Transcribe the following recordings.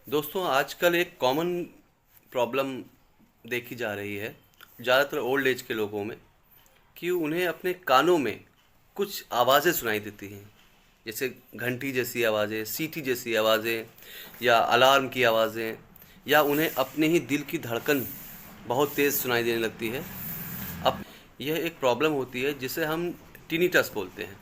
दोस्तों आजकल एक कॉमन प्रॉब्लम देखी जा रही है ज़्यादातर ओल्ड एज के लोगों में कि उन्हें अपने कानों में कुछ आवाज़ें सुनाई देती हैं। जैसे घंटी जैसी आवाज़ें, सीटी जैसी आवाज़ें या अलार्म की आवाज़ें, या उन्हें अपने ही दिल की धड़कन बहुत तेज़ सुनाई देने लगती है। अब यह एक प्रॉब्लम होती है जिसे हम टिनिटस बोलते हैं।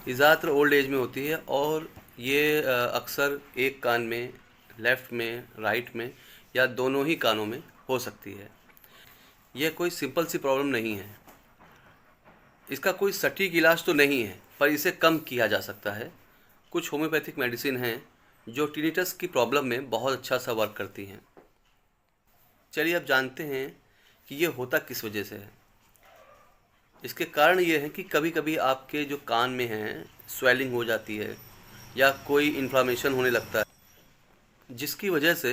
ये ज़्यादातर ओल्ड एज में होती है और ये अक्सर एक कान में, लेफ़्ट में, राइट में या दोनों ही कानों में हो सकती है। यह कोई सिंपल सी प्रॉब्लम नहीं है। इसका कोई सटीक इलाज तो नहीं है, पर इसे कम किया जा सकता है। कुछ होम्योपैथिक मेडिसिन हैं जो टिनिटस की प्रॉब्लम में बहुत अच्छा सा वर्क करती हैं। चलिए अब जानते हैं कि ये होता किस वजह से है। इसके कारण ये है कि कभी कभी आपके जो कान में हैं स्वेलिंग हो जाती है या कोई इन्फ्लामेशन होने लगता है, जिसकी वजह से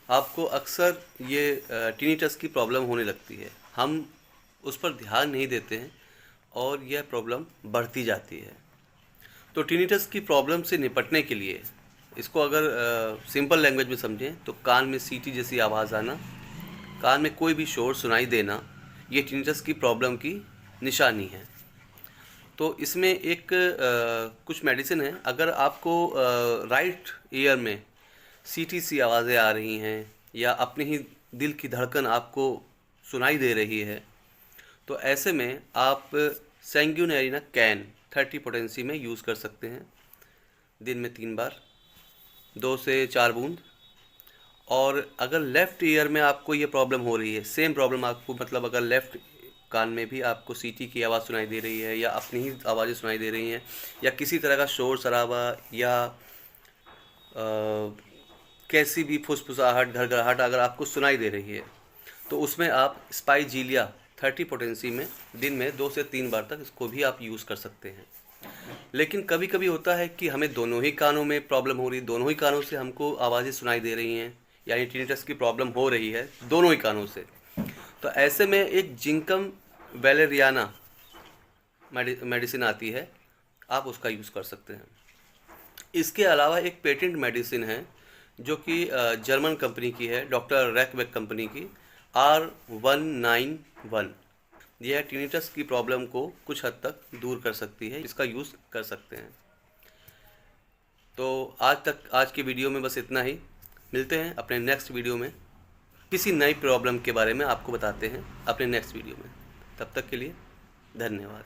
आपको अक्सर ये टिनिटस की प्रॉब्लम होने लगती है। हम उस पर ध्यान नहीं देते हैं और यह प्रॉब्लम बढ़ती जाती है। तो टिनिटस की प्रॉब्लम से निपटने के लिए, इसको अगर सिंपल लैंग्वेज में समझें तो कान में सीटी जैसी आवाज़ आना, कान में कोई भी शोर सुनाई देना, ये टिनिटस की प्रॉब्लम की निशानी है। तो इसमें एक कुछ मेडिसिन है। अगर आपको राइट ईयर में सीटी सी आवाज़ें आ रही हैं या अपनी ही दिल की धड़कन आपको सुनाई दे रही है, तो ऐसे में आप सैंग्यूनेरिना कैन 30 पोटेंसी में यूज़ कर सकते हैं। दिन में 3 बार, 2 से 4 बूंद। और अगर लेफ़्ट ईयर में आपको ये प्रॉब्लम हो रही है, सेम प्रॉब्लम आपको, मतलब अगर लेफ़्ट कान में भी आपको सीटी की आवाज़ सुनाई दे रही है या अपनी ही आवाज़ें सुनाई दे रही हैं या किसी तरह का शोर शराबा या कैसी भी फुसफुसाहट, घरघराहट अगर आपको सुनाई दे रही है, तो उसमें आप स्पाइजीलिया 30 पोटेंसी में दिन में 2 से 3 बार तक इसको भी आप यूज़ कर सकते हैं। लेकिन कभी कभी होता है कि हमें दोनों ही कानों में प्रॉब्लम हो रही, दोनों ही कानों से हमको आवाज़ें सुनाई दे रही हैं, यानी टिनिटस की प्रॉब्लम हो रही है दोनों ही कानों से। तो ऐसे में एक जिंकम वैलेरियाना मेडिसिन आती है, आप उसका यूज़ कर सकते हैं। इसके अलावा एक पेटेंट मेडिसिन है जो कि जर्मन कंपनी की है, डॉक्टर रैकबैक कंपनी की, R191। यह टिनिटस की प्रॉब्लम को कुछ हद तक दूर कर सकती है, इसका यूज़ कर सकते हैं। तो आज की वीडियो में बस इतना ही। मिलते हैं अपने नेक्स्ट वीडियो में, किसी नई प्रॉब्लम के बारे में आपको बताते हैं अपने नेक्स्ट वीडियो में। तब तक के लिए धन्यवाद।